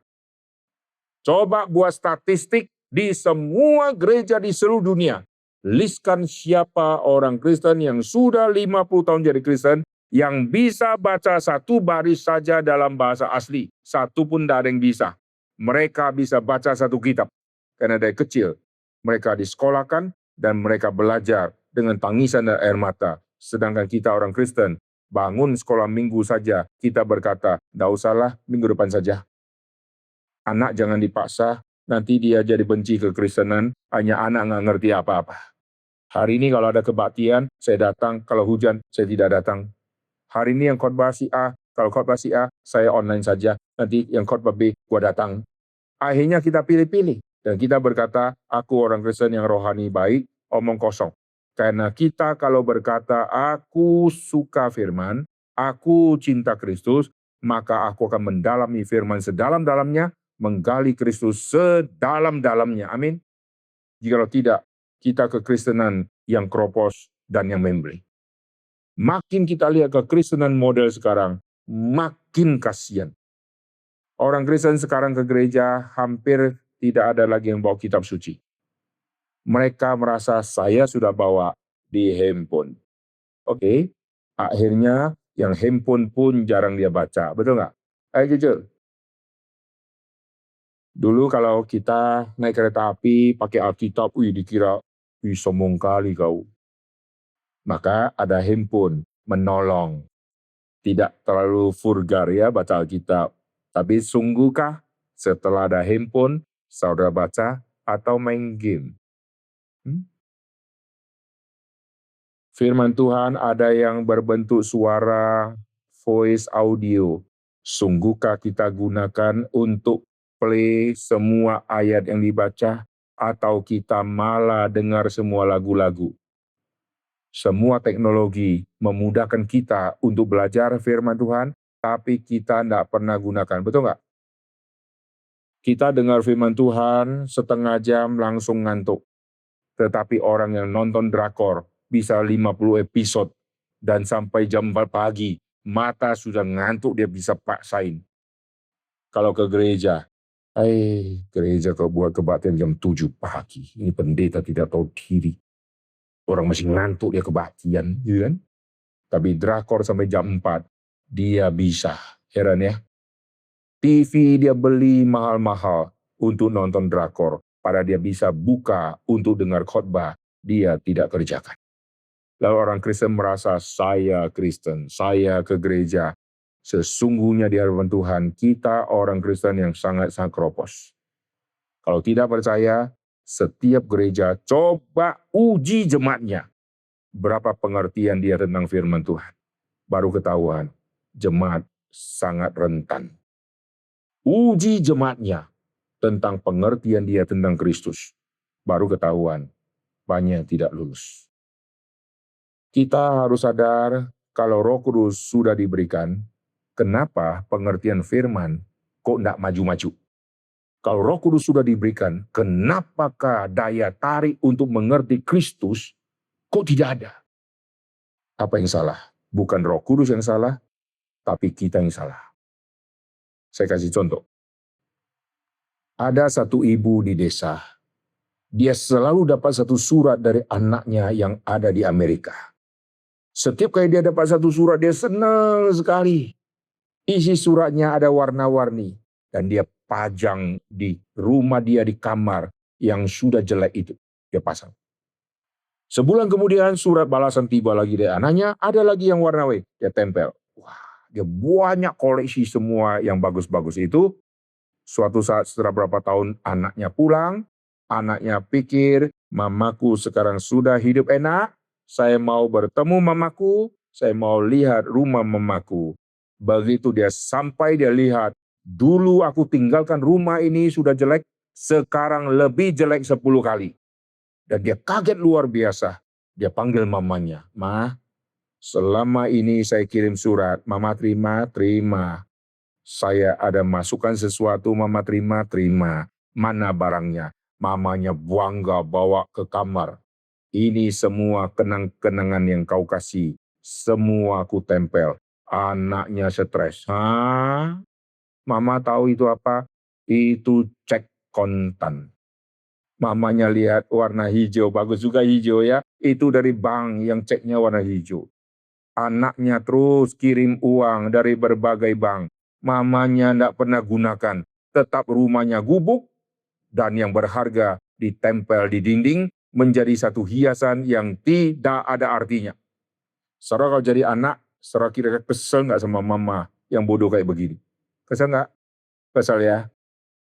Coba buat statistik di semua gereja di seluruh dunia. Listkan siapa orang Kristen yang sudah 50 tahun jadi Kristen, Yang bisa baca satu baris saja dalam bahasa asli, satu pun tidak ada yang bisa. Mereka bisa baca satu kitab. Karena dari kecil, mereka disekolahkan dan mereka belajar dengan tangisan dan air mata. Sedangkan kita orang Kristen, bangun sekolah minggu saja, kita berkata, tidak usahlah minggu depan saja. Anak jangan dipaksa, nanti dia jadi benci kekristenan, hanya anak nggak ngerti apa-apa. Hari ini kalau ada kebaktian, saya datang, kalau hujan, saya tidak datang. Hari ini yang khotbah si A, kalau khotbah si A, saya online saja. Nanti yang khotbah B, gua datang. Akhirnya kita pilih-pilih. Dan kita berkata, aku orang Kristen yang rohani baik, omong kosong. Karena kita kalau berkata, aku suka firman, aku cinta Kristus, maka aku akan mendalami firman sedalam-dalamnya, menggali Kristus sedalam-dalamnya. Amin. Jikalau tidak, kita kekristenan yang kropos dan yang membeli. Makin kita lihat kekristenan model sekarang, makin kasihan. Orang Kristen sekarang ke gereja hampir tidak ada lagi yang bawa kitab suci. Mereka merasa saya sudah bawa di handphone. Oke, akhirnya yang handphone pun jarang dia baca, betul nggak? Ayo jujur. Dulu kalau kita naik kereta api pakai Alkitab, dikira, sombong kali kau. Maka ada handphone menolong. Tidak terlalu vulgar ya baca Alkitab. Tapi sungguhkah setelah ada handphone, saudara baca atau main game? Firman Tuhan ada yang berbentuk suara, voice audio. Sungguhkah kita gunakan untuk play semua ayat yang dibaca atau kita malah dengar semua lagu-lagu? Semua teknologi memudahkan kita untuk belajar firman Tuhan, tapi kita tidak pernah gunakan. Betul nggak? Kita dengar firman Tuhan setengah jam langsung ngantuk. Tetapi orang yang nonton drakor bisa 50 episode dan sampai jam 4 pagi, mata sudah ngantuk dia bisa paksain. Kalau ke gereja, gereja kalau buat kebaktian jam 7 pagi, ini pendeta tidak tahu diri. Orang masih ngantuk dia kebaktian, gitu kan? Tapi drakor sampai jam 4, dia bisa. Heran ya. TV dia beli mahal-mahal untuk nonton drakor. Pada dia bisa buka untuk dengar khotbah, dia tidak kerjakan. Lalu orang Kristen merasa, saya Kristen, saya ke gereja. Sesungguhnya di hadapan Tuhan, kita orang Kristen yang sangat-sangat kropos. Kalau tidak percaya, setiap gereja coba uji jemaatnya. Berapa pengertian dia tentang firman Tuhan. Baru ketahuan, jemaat sangat rentan. Uji jemaatnya tentang pengertian dia tentang Kristus. Baru ketahuan, banyak tidak lulus. Kita harus sadar kalau Roh Kudus sudah diberikan, kenapa pengertian firman kok tidak maju-maju? Kalau Roh Kudus sudah diberikan, kenapakah daya tarik untuk mengerti Kristus kok tidak ada? Apa yang salah? Bukan Roh Kudus yang salah, tapi kita yang salah. Saya kasih contoh. Ada satu ibu di desa. Dia selalu dapat satu surat dari anaknya yang ada di Amerika. Setiap kali dia dapat satu surat, dia senang sekali. Isi suratnya ada warna-warni. Dan dia pajang di rumah dia di kamar yang sudah jelek itu. Dia pasang. Sebulan kemudian surat balasan tiba lagi dari anaknya, ada lagi yang warna-warni. Dia tempel. Wah, dia banyak koleksi semua yang bagus-bagus itu. Suatu saat setelah berapa tahun anaknya pulang, anaknya pikir, mamaku sekarang sudah hidup enak, saya mau bertemu mamaku, saya mau lihat rumah mamaku. Begitu dia sampai dia lihat, dulu aku tinggalkan rumah ini sudah jelek, sekarang lebih jelek 10 kali. Dan dia kaget luar biasa. Dia panggil mamanya, Ma, selama ini saya kirim surat, mama terima. Saya ada masukkan sesuatu, mama terima. Mana barangnya? Mamanya bangga bawa ke kamar. Ini semua kenang-kenangan yang kau kasih. Semua aku tempel. Anaknya stres. Hah? Mama tahu itu apa? Itu cek kontan. Mamanya lihat warna hijau, bagus juga hijau ya. Itu dari bank yang ceknya warna hijau. Anaknya terus kirim uang dari berbagai bank. Mamanya tidak pernah gunakan. Tetap rumahnya gubuk dan yang berharga ditempel di dinding menjadi satu hiasan yang tidak ada artinya. Saudara kalau jadi anak, saudara kira-kira kesel nggak sama mama yang bodoh kayak begini? Kesel nggak? Kesel ya?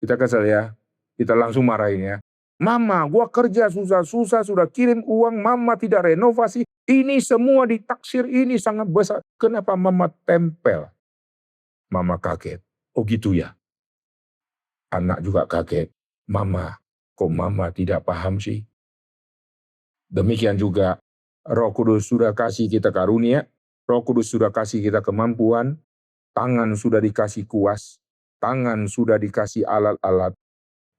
Kita kesel ya? Kita langsung marahin ya. Mama, gua kerja susah-susah sudah kirim uang, mama tidak renovasi. Ini semua ditaksir, ini sangat besar. Kenapa mama tempel? Mama kaget. Oh gitu ya? Anak juga kaget. Mama, kok mama tidak paham sih? Demikian juga Roh Kudus sudah kasih kita karunia, Roh Kudus sudah kasih kita kemampuan, tangan sudah dikasih kuas, tangan sudah dikasih alat-alat,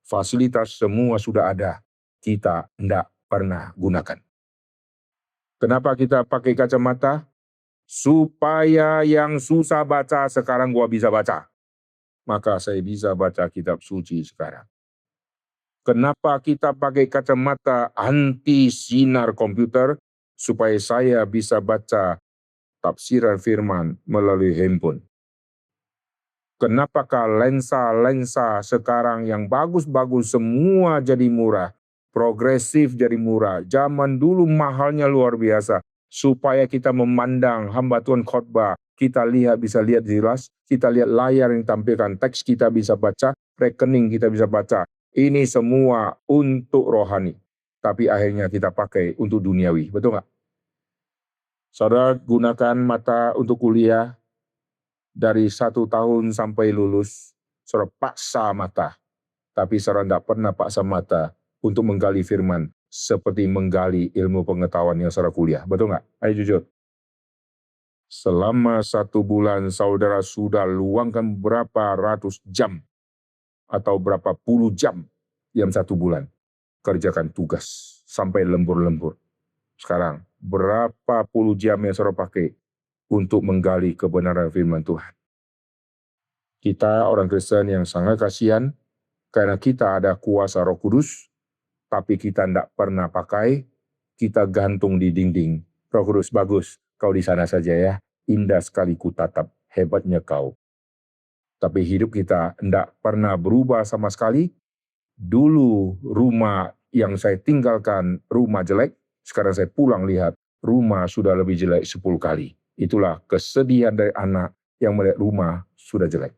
fasilitas semua sudah ada. Kita tidak pernah gunakan. Kenapa kita pakai kacamata? Supaya yang susah baca sekarang gua bisa baca. Maka saya bisa baca kitab suci sekarang. Kenapa kita pakai kacamata anti sinar komputer? Supaya saya bisa baca tafsiran firman melalui handphone. Kenapakah lensa-lensa sekarang yang bagus-bagus semua jadi murah, progresif jadi murah, zaman dulu mahalnya luar biasa, supaya kita memandang hamba Tuhan khotbah, kita bisa lihat jelas, kita lihat layar yang tampilkan, teks kita bisa baca, rekening kita bisa baca. Ini semua untuk rohani, tapi akhirnya kita pakai untuk duniawi, betul nggak? Saudara gunakan mata untuk kuliah, dari 1 tahun sampai lulus, saudara paksa mata. Tapi saudara tidak pernah paksa mata untuk menggali firman, seperti menggali ilmu pengetahuan yang saudara kuliah. Betul nggak? Ayo jujur. Selama 1 bulan saudara sudah luangkan berapa ratus jam, atau berapa puluh jam, dalam 1 bulan. Kerjakan tugas, sampai lembur-lembur. Sekarang, berapa puluh jam yang saudara pakai untuk menggali kebenaran firman Tuhan. Kita orang Kristen yang sangat kasihan, karena kita ada kuasa Roh Kudus, tapi kita tidak pernah pakai, kita gantung di dinding. Roh Kudus bagus, kau di sana saja ya, indah sekali kutatap, hebatnya kau. Tapi hidup kita tidak pernah berubah sama sekali. Dulu rumah yang saya tinggalkan, rumah jelek, sekarang saya pulang lihat, rumah sudah lebih jelek 10 kali. Itulah kesedihan dari anak yang melihat rumah sudah jelek.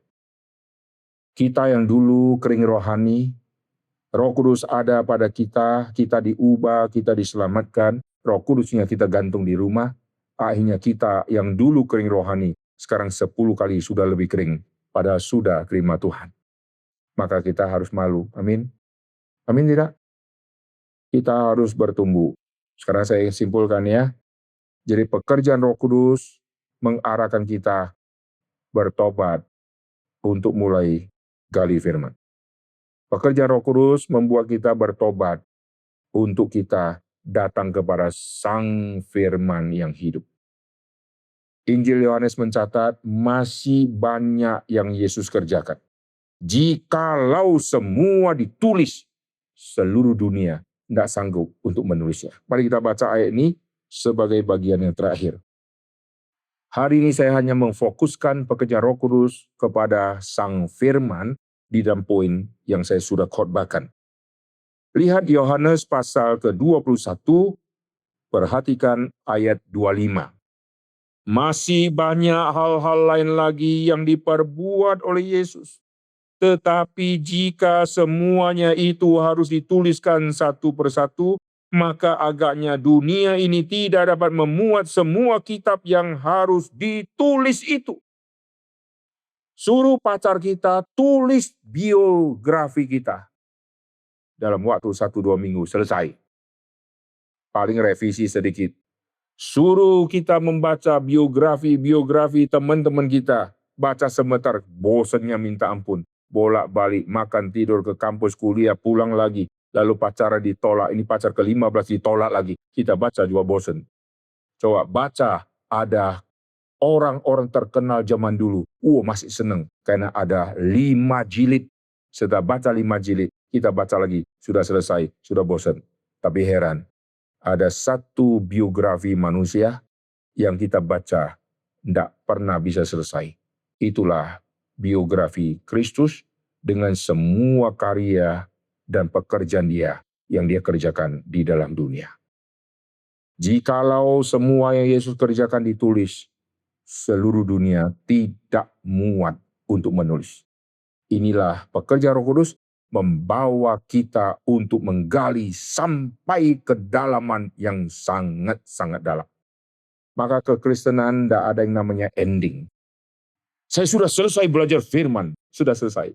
Kita yang dulu kering rohani, Roh Kudus ada pada kita, kita diubah, kita diselamatkan, Roh Kudusnya kita gantung di rumah, akhirnya kita yang dulu kering rohani, sekarang 10 kali sudah lebih kering, padahal sudah terima Tuhan. Maka kita harus malu, amin. Amin tidak? Kita harus bertumbuh. Sekarang saya simpulkan ya, jadi pekerjaan Roh Kudus mengarahkan kita bertobat untuk mulai gali firman. Pekerjaan Roh Kudus membuat kita bertobat untuk kita datang kepada Sang Firman yang hidup. Injil Yohanes mencatat masih banyak yang Yesus kerjakan. Jikalau semua ditulis, seluruh dunia tidak sanggup untuk menulisnya. Mari kita baca ayat ini sebagai bagian yang terakhir. Hari ini saya hanya memfokuskan pekerjaan Roh Kudus kepada Sang Firman di dalam poin yang saya sudah khotbahkan. Lihat Yohanes pasal ke-21, perhatikan ayat 25. Masih banyak hal-hal lain lagi yang diperbuat oleh Yesus. Tetapi jika semuanya itu harus dituliskan satu persatu, maka agaknya dunia ini tidak dapat memuat semua kitab yang harus ditulis itu. Suruh pacar kita tulis biografi kita. Dalam waktu 1-2 minggu selesai. Paling revisi sedikit. Suruh kita membaca biografi teman-teman kita. Baca sebentar, bosannya minta ampun. Bolak-balik, makan tidur ke kampus kuliah, pulang lagi. Lalu pacaran ditolak, ini pacar ke-15 ditolak lagi. Kita baca juga bosan. Coba baca, ada orang-orang terkenal zaman dulu. Masih senang, karena ada 5 jilid. Setelah baca 5 jilid, kita baca lagi, sudah selesai, sudah bosan. Tapi heran, ada satu biografi manusia yang kita baca tidak pernah bisa selesai. Itulah biografi Kristus dengan semua karya dan pekerjaan dia yang dia kerjakan di dalam dunia. Jikalau semua yang Yesus kerjakan ditulis, seluruh dunia tidak muat untuk menulis. Inilah pekerja Roh Kudus membawa kita untuk menggali sampai kedalaman yang sangat-sangat dalam. Maka kekristenan tidak ada yang namanya ending. Saya sudah selesai belajar firman, sudah selesai.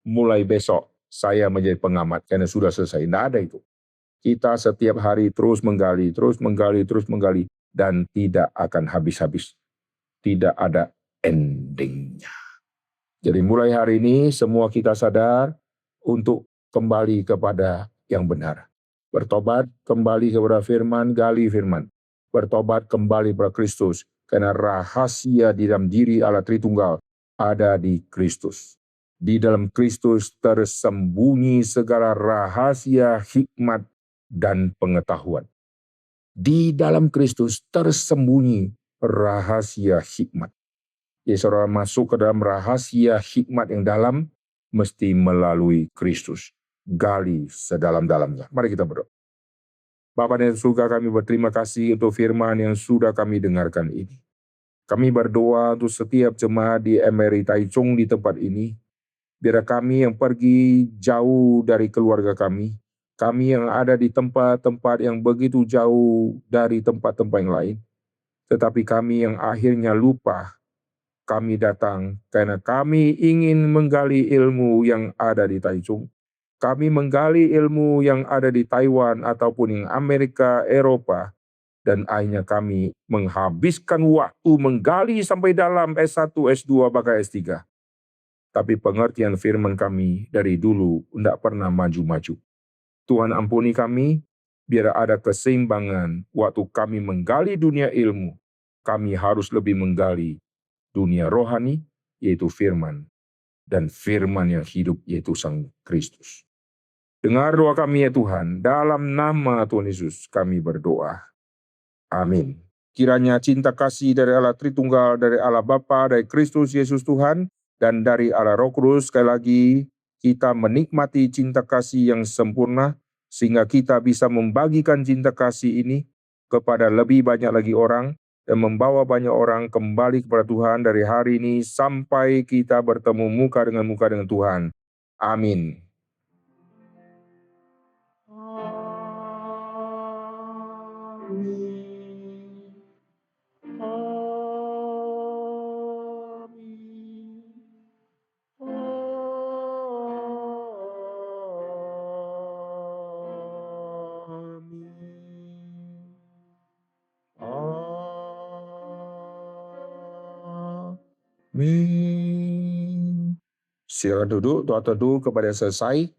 Mulai besok saya menjadi pengamat karena sudah selesai. Tidak ada itu. Kita setiap hari terus menggali, dan tidak akan habis-habis. Tidak ada endingnya. Jadi mulai hari ini semua kita sadar untuk kembali kepada yang benar. Bertobat kembali kepada firman, gali firman. Bertobat kembali kepada Kristus. Karena rahasia di dalam diri Allah Tritunggal ada di Kristus. Di dalam Kristus tersembunyi segala rahasia, hikmat, dan pengetahuan. Di dalam Kristus tersembunyi rahasia hikmat. Jadi saudara masuk ke dalam rahasia hikmat yang dalam, mesti melalui Kristus. Gali sedalam-dalamnya. Mari kita berdoa. Bapa di surga, kami berterima kasih untuk firman yang sudah kami dengarkan ini. Kami berdoa untuk setiap jemaat di MRI Taichung di tempat ini. Biar kami yang pergi jauh dari keluarga kami yang ada di tempat-tempat yang begitu jauh dari tempat-tempat yang lain, tetapi kami yang akhirnya lupa, kami datang karena kami ingin menggali ilmu yang ada di Taichung. Kami menggali ilmu yang ada di Taiwan ataupun yang Amerika, Eropa, dan akhirnya kami menghabiskan waktu menggali sampai dalam S1, S2, bahkan S3. Tapi pengertian firman kami dari dulu tidak pernah maju-maju. Tuhan ampuni kami, biar ada keseimbangan waktu kami menggali dunia ilmu. Kami harus lebih menggali dunia rohani, yaitu firman, dan firman yang hidup, yaitu Sang Kristus. Dengar doa kami ya Tuhan, dalam nama Tuhan Yesus kami berdoa. Amin. Kiranya cinta kasih dari Allah Tritunggal, dari Allah Bapa, dari Kristus Yesus Tuhan, dan dari Allah Roh Kudus, sekali lagi kita menikmati cinta kasih yang sempurna, sehingga kita bisa membagikan cinta kasih ini kepada lebih banyak lagi orang, dan membawa banyak orang kembali kepada Tuhan dari hari ini sampai kita bertemu muka dengan Tuhan. Amin. Amin. Silakan duduk, doa teduh kepada selesai.